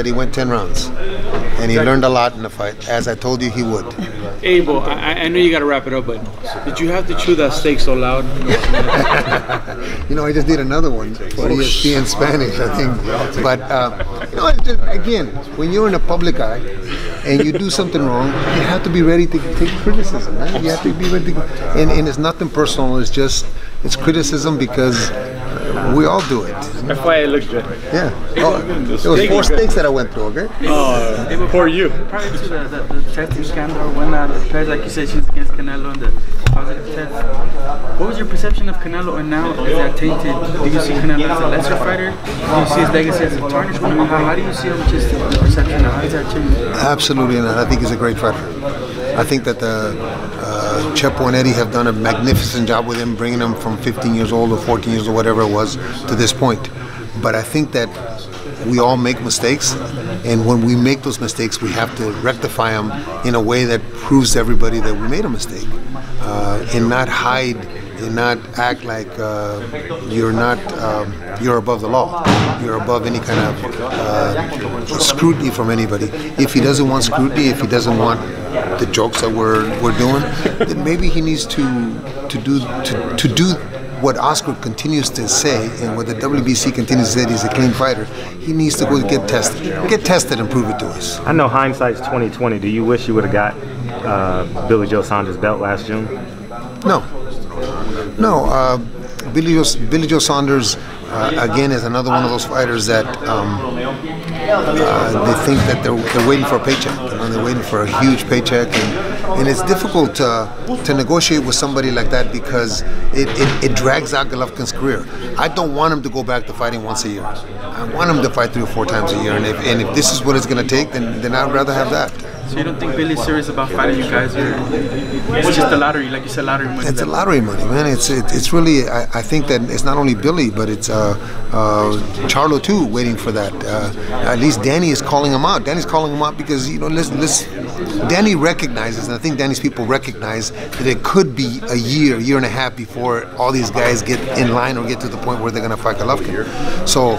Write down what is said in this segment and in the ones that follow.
that he went 10 rounds. And he learned a lot in the fight, as I told you he would. Abel, I know you got to wrap it up, but did you have to chew that steak so loud? You know, I just did another one for ESPN Spanish, I think. But, you know, it's just, again, when you're in a public eye and you do something wrong, you have to be ready to take criticism, man. You have to be ready to, and it's nothing personal, it's just, it's criticism because we all do it. That's why it looked good. Yeah. Oh, there was 4 steaks that I went through, okay? Oh, for you. Prior to the testing scandal, when the players, like you said, she was against Canelo and the positive test, what was your perception of Canelo, and now is that tainted? Do you see Canelo as a lesser fighter? Do you see his legacy as a tarnished one? How do you see him, just the perception? How does that change? Absolutely not. I think he's a great fighter. I think that Chepo and Eddie have done a magnificent job with him, bringing him from 15 years old or 14 years or whatever it was to this point. But I think that we all make mistakes, and when we make those mistakes, we have to rectify them in a way that proves to everybody that we made a mistake, and not hide and not act like you're above the law. You're above any kind of scrutiny from anybody. If he doesn't want scrutiny, if he doesn't want the jokes that we're doing, then maybe he needs to do what Oscar continues to say, and what the WBC continues to say, he's a clean fighter. He needs to go get tested and prove it to us. I know hindsight's 2020. Do you wish you would have got Billy Joe Saunders' belt last June? No. Billy Joe Saunders, again, is another one of those fighters that they think that they're waiting for a paycheck. You know, they're waiting for a huge paycheck, and it's difficult to negotiate with somebody like that because it drags out Golovkin's career. I don't want him to go back to fighting once a year. I want him to fight 3 or 4 times a year, and if this is what it's going to take, then I'd rather have that. So you don't think Billy's serious about fighting you guys? It's just the lottery, like you said, lottery money. It's a lottery money, man. It's really. I think that it's not only Billy, but it's Charlo too, waiting for that. At least Danny is calling him out. Danny's calling him out because Danny recognizes, and I think Danny's people recognize that it could be a year and a half before all these guys get in line or get to the point where they're going to fight Golovkin. So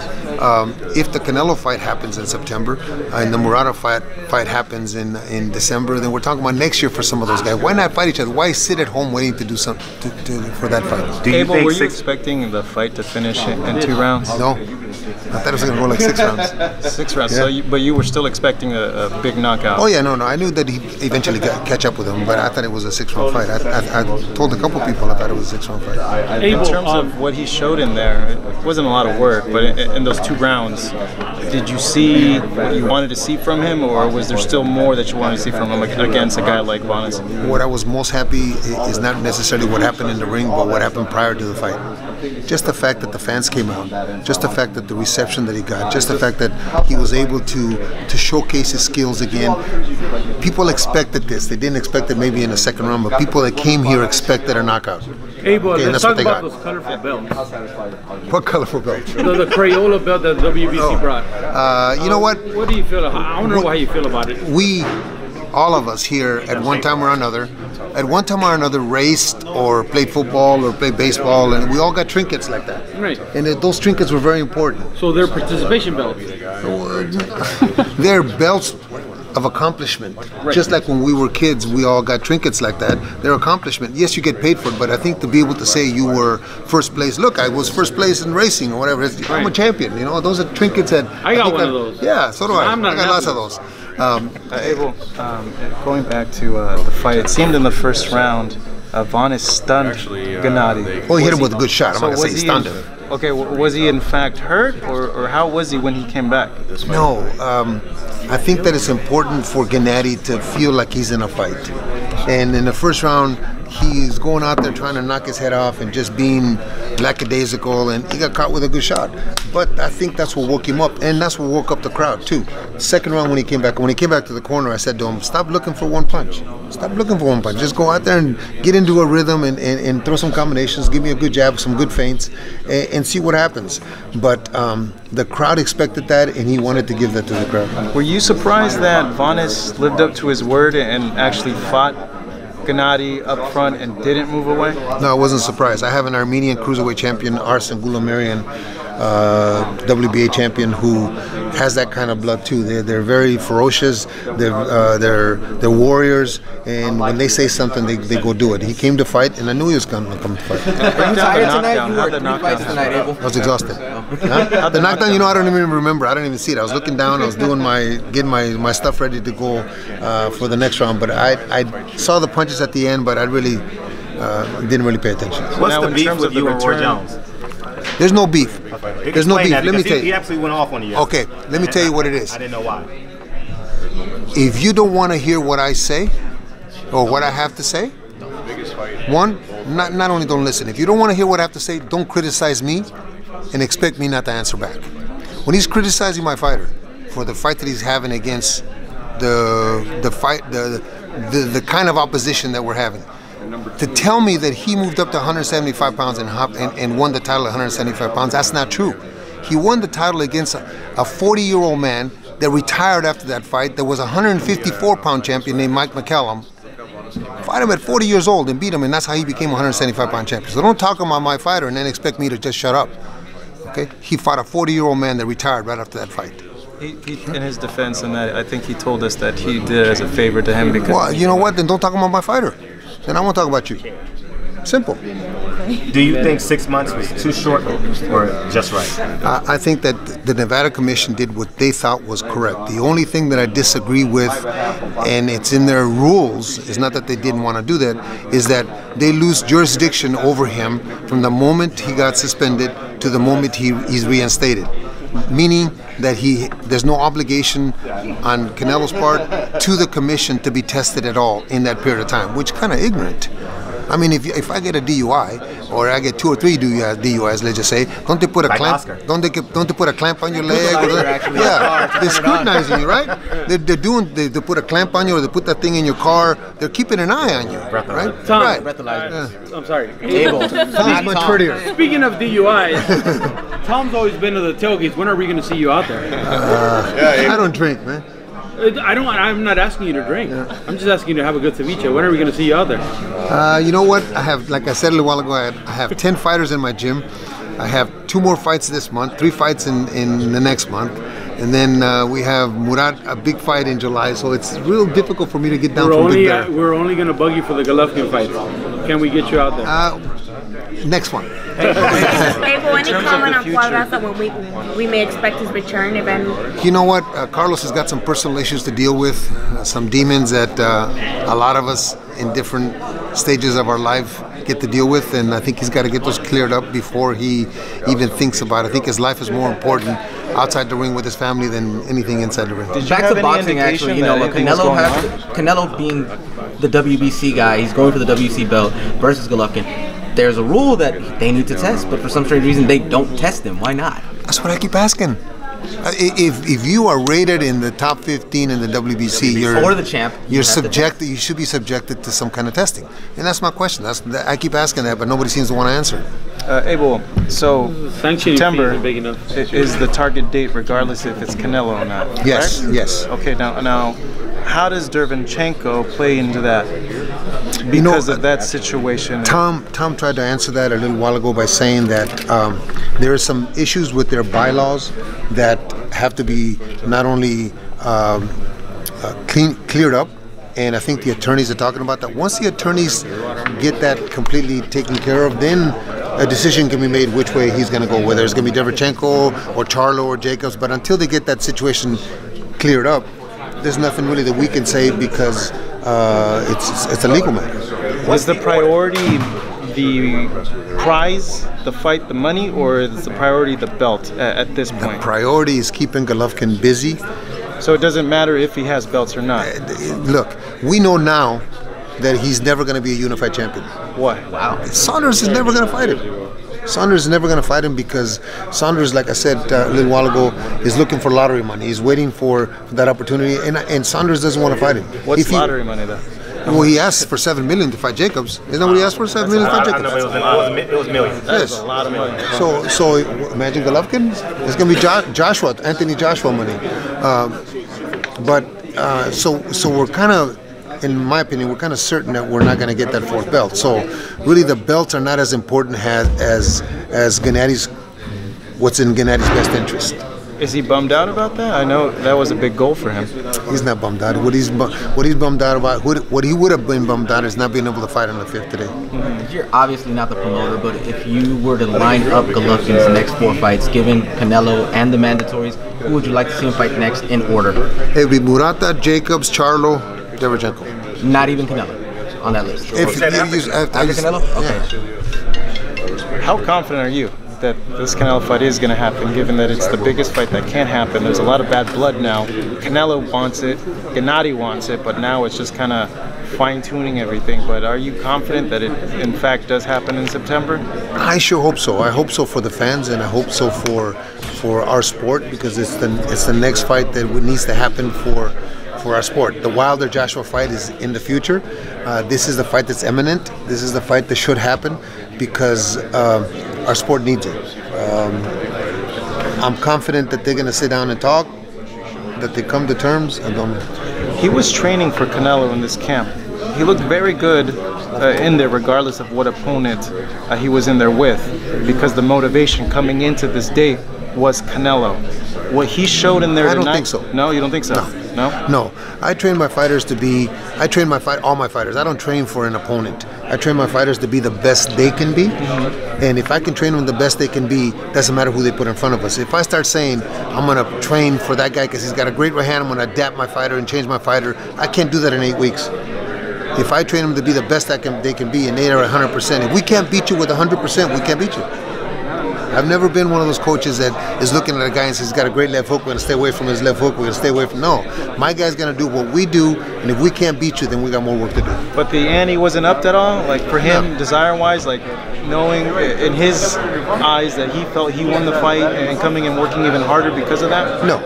if the Canelo fight happens in September and the Murata fight happens in December, then we're talking about next year for some of those guys. Why not fight each other? Why sit at home waiting to do something for that fight? Abel, were you expecting the fight to finish in 2 rounds? No. I thought it was going to go like 6 rounds. 6 rounds. Yeah. So, but you were still expecting a big knockout. Oh yeah, no. I knew that he'd eventually catch up with him, but I thought it was a 6-round fight. I told a couple people I thought it was a 6-round fight. In terms of what he showed in there, it wasn't a lot of work, but in those 2 rounds, did you see what you wanted to see from him, or was there still more that you wanted to see from him against a guy like Vanes? What I was most happy is not necessarily what happened in the ring, but what happened prior to the fight. Just the fact that the fans came out, just the fact that the reception that he got, just the fact that he was able to showcase his skills again. People expected this. They didn't expect it maybe in the 2nd round, but people that came here expected a knockout. Abel, let's talk about those colorful belts. What colorful belt? The Crayola belt that WBC brought. You know what? What do you feel? I wonder how you feel about it. All of us here at one time or another, raced or played football or played baseball, and we all got trinkets like that. Right. And those trinkets were very important. So they're participation belts. They're belts of accomplishment. Right. Just like when we were kids, we all got trinkets like that. They're accomplishment. Yes, you get paid for it, but I think to be able to say you were first place, look, I was first place in racing or whatever, I'm a champion. You know, those are trinkets that I got one of those. Yeah, so do I. I got lots of those. Abel, going back to the fight, it seemed in the 1st round, Vanes stunned Gennady. Oh, he hit him with a good shot. I'm not going to say he stunned him. Okay, was he in fact hurt, or how was he when he came back? No, I think that it's important for Gennady to feel like he's in a fight. And in the 1st round, he's going out there trying to knock his head off and just being lackadaisical, and he got caught with a good shot. But I think that's what woke him up, and that's what woke up the crowd too. 2nd round when he came back to the corner, I said to him, stop looking for one punch. Stop looking for one punch. Just go out there and get into a rhythm and throw some combinations, give me a good jab, some good feints, and see what happens. But the crowd expected that, and he wanted to give that to the crowd. Were you surprised that Vanes lived up to his word and actually fought Gennady up front and didn't move away? No, I wasn't surprised. I have an Armenian cruiserweight champion, Arsen Goulamirian, WBA champion, who has that kind of blood too. They're very ferocious. They're warriors, and when they say something, they go do it. He came to fight, and I knew he was going to come to fight. Are you tired tonight? You worked 3 fights tonight, Abel. I was exhausted. Huh? The knockdown, I don't even remember. I didn't even see it. I was looking down. I was doing getting my stuff ready to go for the next round. But I saw the punches at the end, but I really didn't really pay attention. What's the beef with you and Roy Jones? There's no beef. There's no beef. Let me tell you. He absolutely went off on you. Okay, let me tell you what it is. I didn't know why. If you don't want to hear what I say or what I have to say, one, not only don't listen. If you don't want to hear what I have to say, don't criticize me and expect me not to answer back. When he's criticizing my fighter for the fight that he's having against the kind of opposition that we're having, to tell me that he moved up to 175 pounds and won the title at 175 pounds, that's not true. He won the title against a 40-year-old man that retired after that fight. There was a 154-pound champion named Mike McCallum. Fight him at 40 years old and beat him, and that's how he became a 175-pound champion. So don't talk about my fighter and then expect me to just shut up. Okay? He fought a 40-year-old man that retired right after that fight. In his defense, and I think he told us that he did it as a favor to him because... Well, you know what? Then don't talk about my fighter. Then I won't talk about you. Simple. Do you think 6 months was too short or just right? I think that the Nevada Commission did what they thought was correct. The only thing that I disagree with, and it's in their rules, is not that they didn't want to do that, is that they lose jurisdiction over him from the moment he got suspended to the moment he's reinstated. Meaning that there's no obligation on Canelo's part to the commission to be tested at all in that period of time, which is kind of ignorant. I mean, if I get a DUI or I get 2 or 3 DUIs, let's just say, don't they put a clamp? Don't they put a clamp on your leg? They're scrutinizing you, right? They put a clamp on you, or they put that thing in your car. They're keeping an eye on you, right? Tom, right. I'm sorry. Abel. Tom's much prettier. Speaking of DUIs, Tom's always been to the tailgates. When are we going to see you out there? I don't drink, man. I'm not asking you to drink. I'm just asking you to have a good ceviche. When are we going to see you out there? You know what? I have, like I said a little while ago, I have 10 fighters in my gym. I have 2 more fights this month, 3 fights in the next month. And then we have Murat, a big fight in July. So it's real difficult for me to get down from Big Bear. We're only going to bug you for the Golovkin fight. Can we get you out there? Next one. Abel, any comment on Cuadraza when we may expect his return, if any? You know what? Carlos has got some personal issues to deal with, some demons that a lot of us in different stages of our life get to deal with, and I think he's got to get those cleared up before he even thinks about it. I think his life is more important outside the ring with his family than anything inside the ring. Back to boxing, actually, Canelo being the WBC guy, he's going for the WBC belt versus Golovkin. There's a rule that they need to test, but for some strange reason they don't test him. Why not? That's what I keep asking. If you are rated in the top 15 in the WBC, or the champ, you should be subjected to some kind of testing, and that's my question. I keep asking that, but nobody seems to want to answer. Abel, so September is the target date, regardless if it's Canelo or not. Yes, correct? Yes. Okay, now, how does Derevyanchenko play into that? Because of that situation. Tom tried to answer that a little while ago by saying that there are some issues with their bylaws that have to be not only cleared up, and I think the attorneys are talking about that. Once the attorneys get that completely taken care of, then a decision can be made which way he's going to go, whether it's going to be Derevyanchenko or Charlo or Jacobs. But until they get that situation cleared up, there's nothing really that we can say because it's a legal matter. Was the priority the prize, the fight, the money, or is the priority the belt at this point? The priority is keeping Golovkin busy. So it doesn't matter if he has belts or not? Look, we know now that he's never going to be a unified champion. Why? Wow. Saunders is never going to fight him. Saunders is never going to fight him because Saunders, like I said a little while ago, is looking for lottery money. He's waiting for that opportunity, and Saunders doesn't want to fight him. What's lottery money, though? Well, he asked for $7 million to fight Jacobs. Isn't that what he asked for? $7 million to fight Jacobs. It was millions. Yes. A lot of money. So imagine Golovkin. It's going to be Anthony Joshua money. So we're kind of, in my opinion, we're kind of certain that we're not going to get that 4th belt. So really, the belts are not as important as Gennady's, what's in Gennady's best interest. Is he bummed out about that? I know that was a big goal for him. He's not bummed out. What he's bummed out about, what he would have been bummed out is not being able to fight on the 5th today. You're obviously not the promoter, but if you were to line up Golovkin's next 4 fights, given Canelo and the mandatories, who would you like to see him fight next in order? It would be Murata, Jacobs, Charlo, Derevyanchenko. Not even Canelo on that list. If you use After Canelo? Okay. How confident are you that this Canelo fight is going to happen, given that it's the biggest fight that can happen? There's a lot of bad blood now. Canelo wants it, Gennady wants it, but now it's just kind of fine-tuning everything. But are you confident that it, in fact, does happen in September? I sure hope so. I hope so for the fans, and I hope so for our sport, because it's the next fight that needs to happen for our sport. The Wilder Joshua fight is in the future. This is the fight that's imminent. This is the fight that should happen, because our sport needs it. I'm confident that they're going to sit down and talk, that they come to terms. He was training for Canelo in this camp. He looked very good in there, regardless of what opponent he was in there with, because the motivation coming into this date was Canelo. What he showed in there tonight. I don't think so. No, you don't think so? No. No. I train my fighters to be. I train all my fighters. I don't train for an opponent. I train my fighters to be the best they can be. And if I can train them the best they can be, doesn't matter who they put in front of us. If I start saying I'm going to train for that guy because he's got a great right hand, I'm going to adapt my fighter and change my fighter, I can't do that in 8 weeks. If I train them to be the best they can be, and they are 100%. If we can't beat you with 100%, we can't beat you. I've never been one of those coaches that is looking at a guy and says he's got a great left hook, we're going to stay away from his left hook, we're going to stay away from... No, my guy's going to do what we do, and if we can't beat you, then we got more work to do. But the ante wasn't upped at all? Like, for him, desire-wise, like, knowing in his eyes that he felt he won the fight and coming and working even harder because of that? No.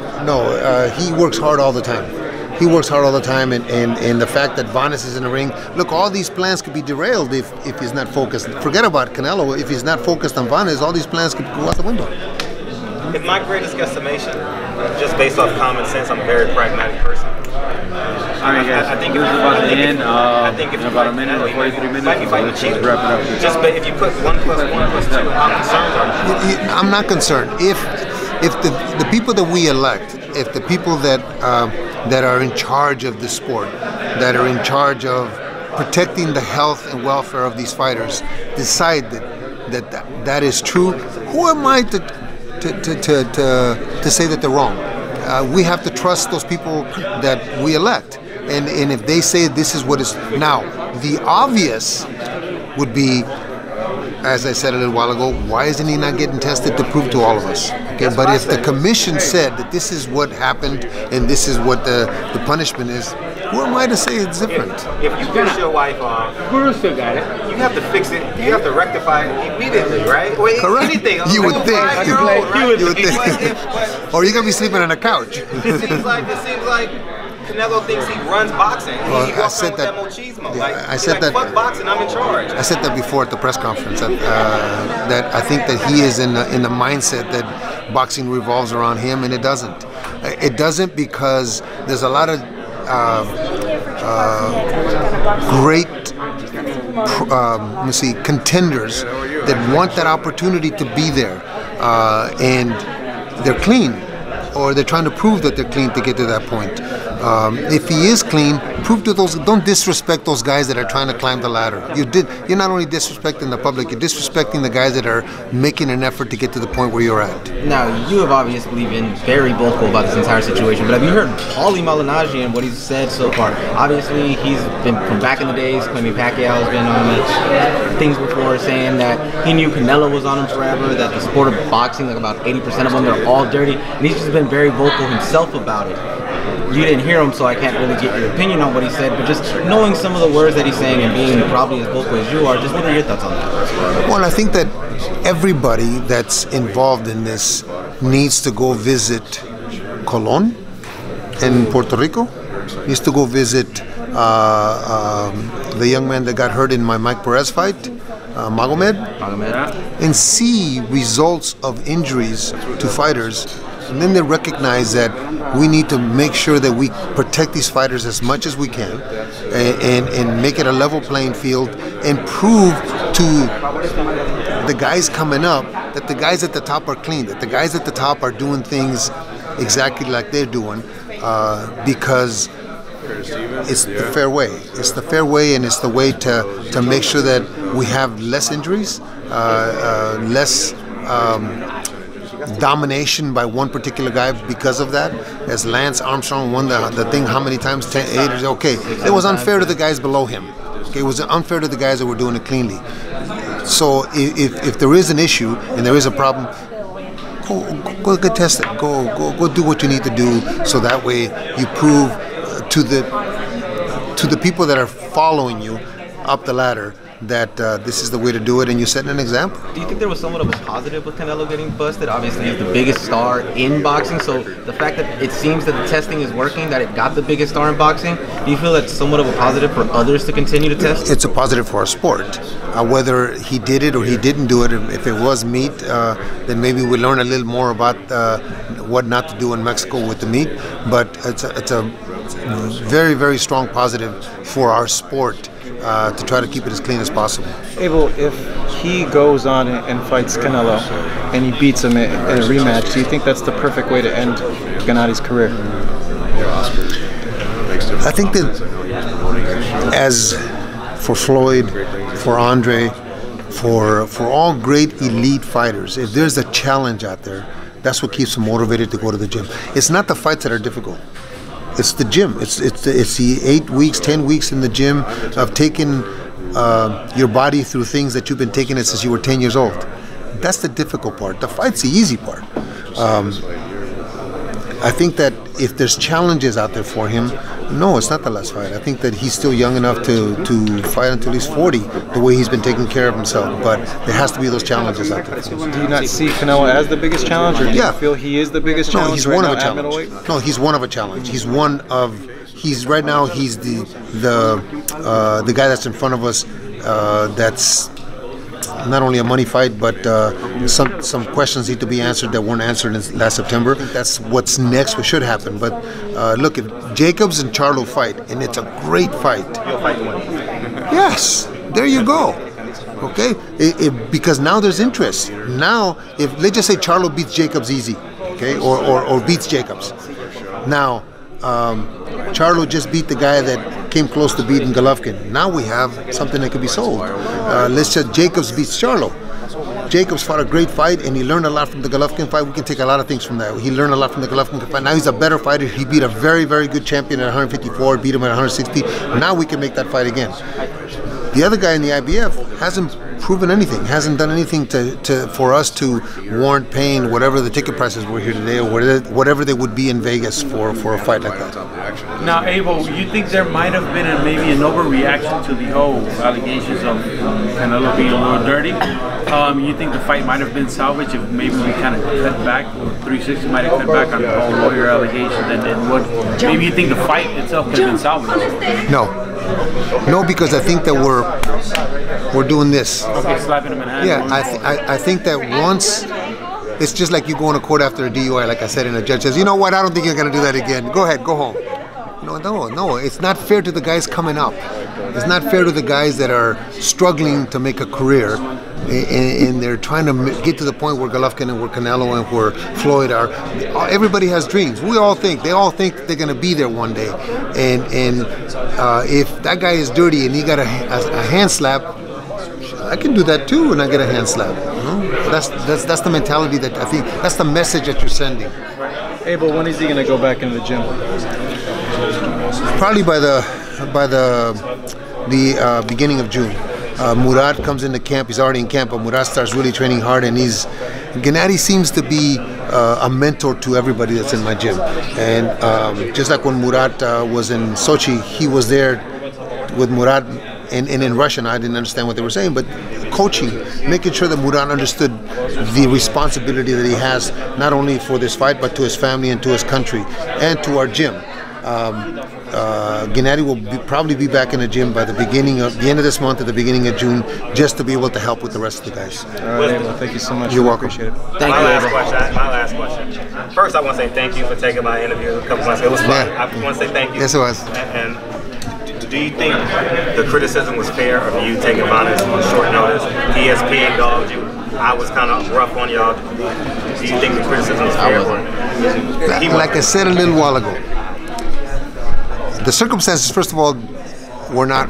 He works hard all the time. He works hard all the time, and the fact that Vanes is in the ring, look, all these plans could be derailed if he's not focused. Forget about Canelo. If he's not focused on Vanes, all these plans could go out the window. In my greatest guesstimation, just based off common sense, I'm a very pragmatic person. Alright guys, I think this is about to end. I think if in about a minute or 43 minutes, let's just wrap it up. Just if you put 1 + 1 + 2, how concerned are you? I'm not concerned. If the people that we elect, if the people that are in charge of the sport, that are in charge of protecting the health and welfare of these fighters, decide that is true, who am I to say that they're wrong? We have to trust those people that we elect, and if they say this is what is now, the obvious would be, as I said a little while ago, why isn't he not getting tested to prove to all of us? Okay, but if the commission said that this is what happened and this is what the punishment is, who am I to say it's different? If you piss your wife off, Guru still got it. you have to fix it. You have to rectify it immediately, right? Or Correct. anything. You would think. You would think. Or you're gonna be sleeping on a couch. It seems like Canelo thinks he runs boxing. Well, he walks around with that machismo. Yeah, I said that. Fuck boxing, I'm in charge. I said that before at the press conference. That I think that he is in the mindset that boxing revolves around him, and it doesn't. It doesn't, because there's a lot of great contenders that want that opportunity to be there, and they're clean, or they're trying to prove that they're clean to get to that point. If he is clean, prove to those. Don't disrespect those guys that are trying to climb the ladder. You're not only disrespecting the public, you're disrespecting the guys that are making an effort to get to the point where you're at. Now, you have obviously been very vocal about this entire situation, but have you heard Paulie Malignaggi and what he's said so far? Obviously, he's been from back in the days claiming Pacquiao's been on things before, saying that he knew Canelo was on him forever, that the sport of boxing, like about 80% of them, they're all dirty, and he's just been very vocal himself about it. You didn't hear him, so I can't really get your opinion on what he said, but just knowing some of the words that he's saying and being probably as vocal as you are, just what are your thoughts on that? Well, I think that everybody that's involved in this needs to go visit Colón in Puerto Rico, needs to go visit the young man that got hurt in my Mike Perez fight, Magomed, and see results of injuries to fighters. And then they recognize that we need to make sure that we protect these fighters as much as we can, and make it a level playing field, and prove to the guys coming up that the guys at the top are clean, that the guys at the top are doing things exactly like they're doing, because it's the fair way. It's the fair way, and it's the way to make sure that we have less injuries, less domination by one particular guy because of that. As Lance Armstrong won the thing how many times? 10, 8. Okay, it was unfair to the guys below him. Okay, it was unfair to the guys that were doing it cleanly. So if there is an issue and there is a problem, go get tested. Go do what you need to do, so that way you prove to the people that are following you up the ladder that this is the way to do it, and you set an example. Do you think there was somewhat of a positive with Canelo getting busted? Obviously, he's the biggest star in boxing, so the fact that it seems that the testing is working, that it got the biggest star in boxing, do you feel that's somewhat of a positive for others to continue to test? It's a positive for our sport. Whether he did it or he didn't do it, if it was meat, then maybe we learn a little more about what not to do in Mexico with the meat. But it's a very, very strong positive for our sport to try to keep it as clean as possible. Abel, if he goes on and fights Canelo and he beats him in a rematch, do you think that's the perfect way to end Gennadi's career? I think that as for Floyd, for Andre, for all great elite fighters, if there's a challenge out there, that's what keeps them motivated to go to the gym. It's not the fights that are difficult. It's the gym. It's the 8 weeks, 10 weeks in the gym of taking your body through things that you've been taking it since you were 10 years old. That's the difficult part. The fight's the easy part. I think that if there's challenges out there for him, no, it's not the last fight. I think that he's still young enough to fight until he's 40, the way he's been taking care of himself. But there has to be those challenges out there. Do you not see Canelo as the biggest challenge, or do you feel he is the biggest challenge? No, he's one of a challenge. No, he's one of a challenge. He's right now he's the guy that's in front of us. That's not only a money fight, but some questions need to be answered that weren't answered in last September. That's what's next, what should happen. But look, if Jacobs and Charlo fight, and it's a great fight. You'll fight one. Yes, there you go. Okay, because now there's interest. Now, if let's just say Charlo beats Jacobs easy, okay, or beats Jacobs. Now, Charlo just beat the guy that came close to beating Golovkin. Now we have something that could be sold. Let's say Jacobs beats Charlo. Jacobs fought a great fight, and he learned a lot from the Golovkin fight. We can take a lot of things from that. He learned a lot from the Golovkin fight. Now he's a better fighter. He beat a very, very good champion at 154, beat him at 160. Now we can make that fight again. The other guy in the IBF hasn't proven anything, hasn't done anything for us to warrant paying whatever the ticket prices were here today, or whatever they would be in Vegas for a fight like that. Now, Abel, you think there might have been maybe an overreaction to the whole allegations of Canelo being a little dirty? You think the fight might have been salvaged if maybe we kind of cut back, or 360 might have cut back on the whole lawyer allegations, and then what? Maybe you think the fight itself could have been salvaged? No, because I think that we're doing this. Okay, slapping him in the hand. Yeah, I think that once, it's just like you go into court after a DUI, like I said, and the judge says, you know what, I don't think you're going to do that again. Go ahead, go home. No, it's not fair to the guys coming up. It's not fair to the guys that are struggling to make a career, and they're trying to get to the point where Golovkin and where Canelo and where Floyd are. Everybody has dreams. They all think they're going to be there one day. And if that guy is dirty and he got a hand slap, I can do that too, and I get a hand slap. You know? That's the mentality that I think. That's the message that you're sending. Abel, when is he going to go back into the gym? Probably by the beginning of June. Murad comes into camp. He's already in camp, but Murad starts really training hard, and Gennady seems to be a mentor to everybody that's in my gym. And just like when Murad was in Sochi, he was there with Murad, and in Russian I didn't understand what they were saying, but coaching, making sure that Murad understood the responsibility that he has, not only for this fight, but to his family and to his country and to our gym. Gennady will probably be back in the gym by the end of this month, at the beginning of June, just to be able to help with the rest of the guys. All right, Abel, thank you so much. You're welcome. Appreciate it. My last question. First, I want to say thank you for taking my interview a couple months ago. It was fun. Yeah. I want to say thank you. Yes, it was. And do you think the criticism was fair of you taking Bonas on short notice? ESPN dogged you. I was kind of rough on y'all. Do you think the criticism is fair? Like I said a little while ago, the circumstances, first of all, were out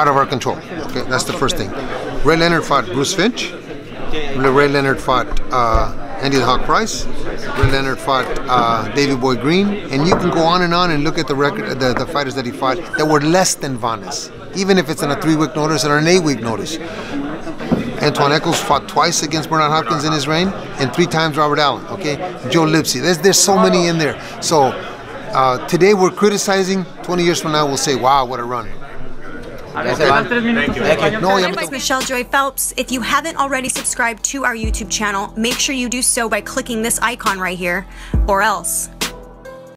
of our control. Okay, that's the first thing. Ray Leonard fought Bruce Finch. Ray Leonard fought Andy the Hawk Price. Ray Leonard fought Davey Boy Green, and you can go on and look at the record, the fighters that he fought that were less than Vanes, even if it's on a 3-week notice or an 8-week notice. Antoine Eccles fought twice against Bernard Hopkins in his reign, and 3 times Robert Allen. Okay, Joe Lipsy. There's so many in there. So today we're criticizing. 20 years from now we'll say, wow, what a run. Thank you. No, My Michelle Joy Phelps. If you haven't already subscribed to our YouTube channel, make sure you do so by clicking this icon right here, or else